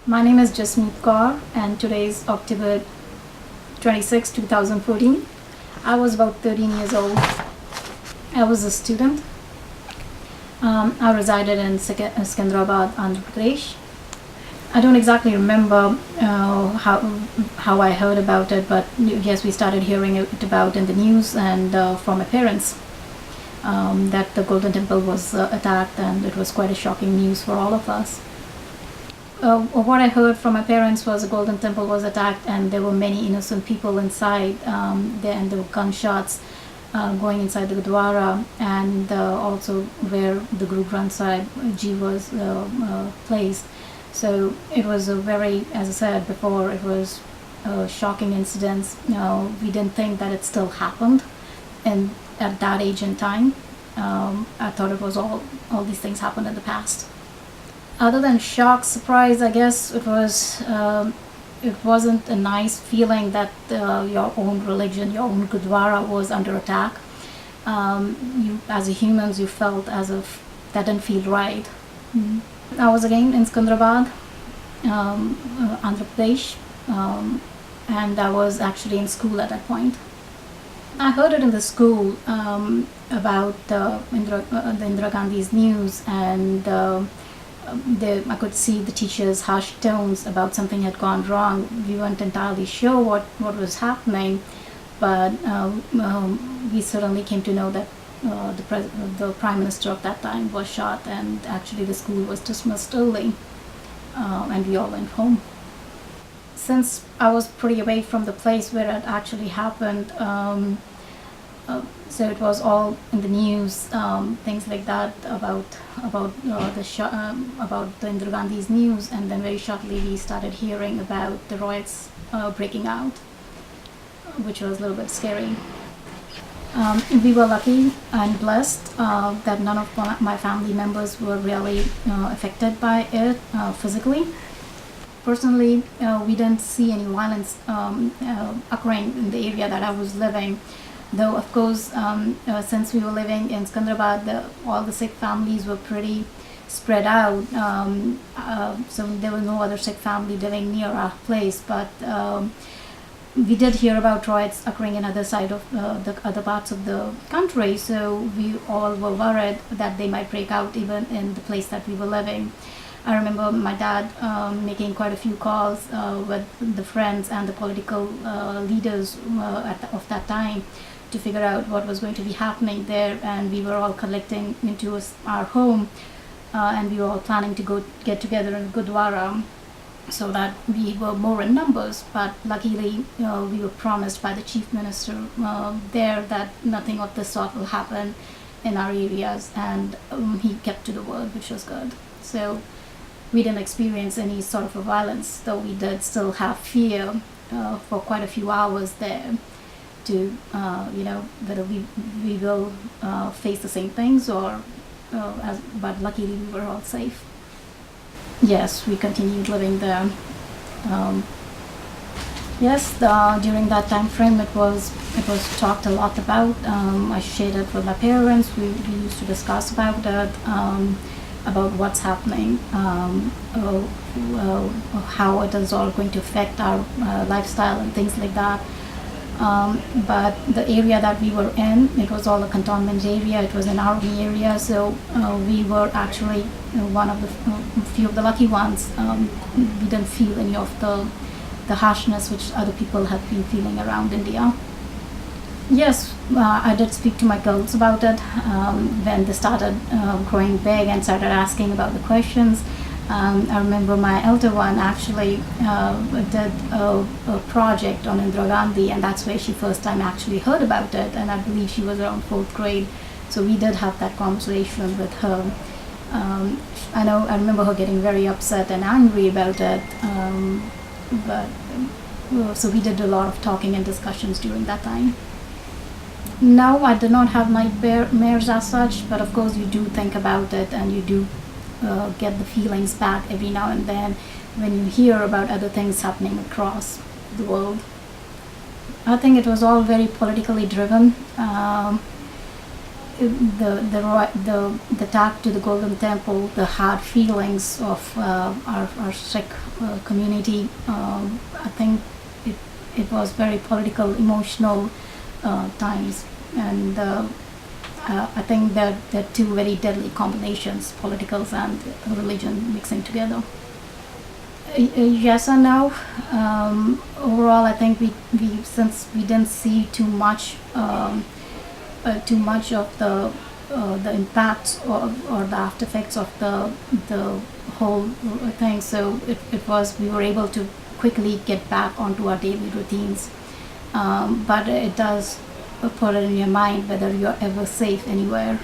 My name is Jasmeet Kaur, and today is October 26, 2014. I was about 13 years old. I was a student. I resided in Secunderabad, Andhra Pradesh. I don't exactly remember how I heard about it, but yes, we started hearing it about in the news and from my parents that the Golden Temple was attacked, and it was quite a shocking news for all of us. What I heard from my parents was the Golden Temple was attacked, and there were many innocent people inside. And there were gunshots going inside the Gurdwara, and also where the Guru Granth Sahib Ji was placed. So it was a very, as I said before, it was a shocking incident. We didn't think that it still happened, and at that age and time, I thought it was all these things happened in the past. Other than shock, surprise, I guess it wasn't a nice feeling that your own religion, your own Gurdwara was under attack. You, as a humans, you felt as if that didn't feel right. I was again in Secunderabad, Andhra Pradesh, and I was actually in school at that point. I heard it in the school about Indira Gandhi's news, and I could see the teachers' harsh tones about something had gone wrong. We weren't entirely sure what was happening, but we suddenly came to know that the Prime Minister of that time was shot, and actually the school was dismissed early, and we all went home. Since I was pretty away from the place where it actually happened, so it was all in the news, things like that about the Indira Gandhi's news, and then very shortly we started hearing about the riots breaking out, which was a little bit scary. We were lucky and blessed that none of my family members were really affected by it physically. Personally, we didn't see any violence occurring in the area that I was living. Though, of course, since we were living in Secunderabad, all the Sikh families were pretty spread out. So there was no other Sikh family living near our place. But we did hear about riots occurring in other side of the other parts of the country. So we all were worried that they might break out even in the place that we were living. I remember my dad making quite a few calls with the friends and the political leaders of that time to figure out what was going to be happening there, and we were all collecting into our home, and we were all planning to get together in Gurdwara so that we were more in numbers. But luckily, we were promised by the Chief Minister there that nothing of this sort will happen in our areas, and he kept to the word, which was good. So we didn't experience any sort of a violence, though we did still have fear for quite a few hours there to, whether we will face the same things or, but luckily we were all safe. Yes, we continued living there. Yes, during that time frame it was talked a lot about. I shared it with my parents. We used to discuss about it. About what's happening, how it is all going to affect our lifestyle and things like that. But the area that we were in, it was all a cantonment area. It was an army area, so we were actually one of the few of the lucky ones. We didn't feel any of the harshness which other people had been feeling around India. Yes, I did speak to my girls about it when they started growing big and started asking about the questions. I remember my elder one actually did a project on Indira Gandhi, and that's where she first time actually heard about it, and I believe she was around 4th grade. So we did have that conversation with her. I remember her getting very upset and angry about it, so we did a lot of talking and discussions during that time. No, I did not have nightmares as such, but of course you do think about it, and you do get the feelings back every now and then when you hear about other things happening across the world. I think it was all very politically driven. the attack to the Golden Temple, the hard feelings of our Sikh community. I think it was very political, emotional times, and I think that they're two very deadly combinations, politicals and religion mixing together. Yes and no. Overall, I think we since we didn't see too much of the impacts or the after effects of the whole thing. So it was, we were able to quickly get back onto our daily routines. But it does put it in your mind whether you're ever safe anywhere.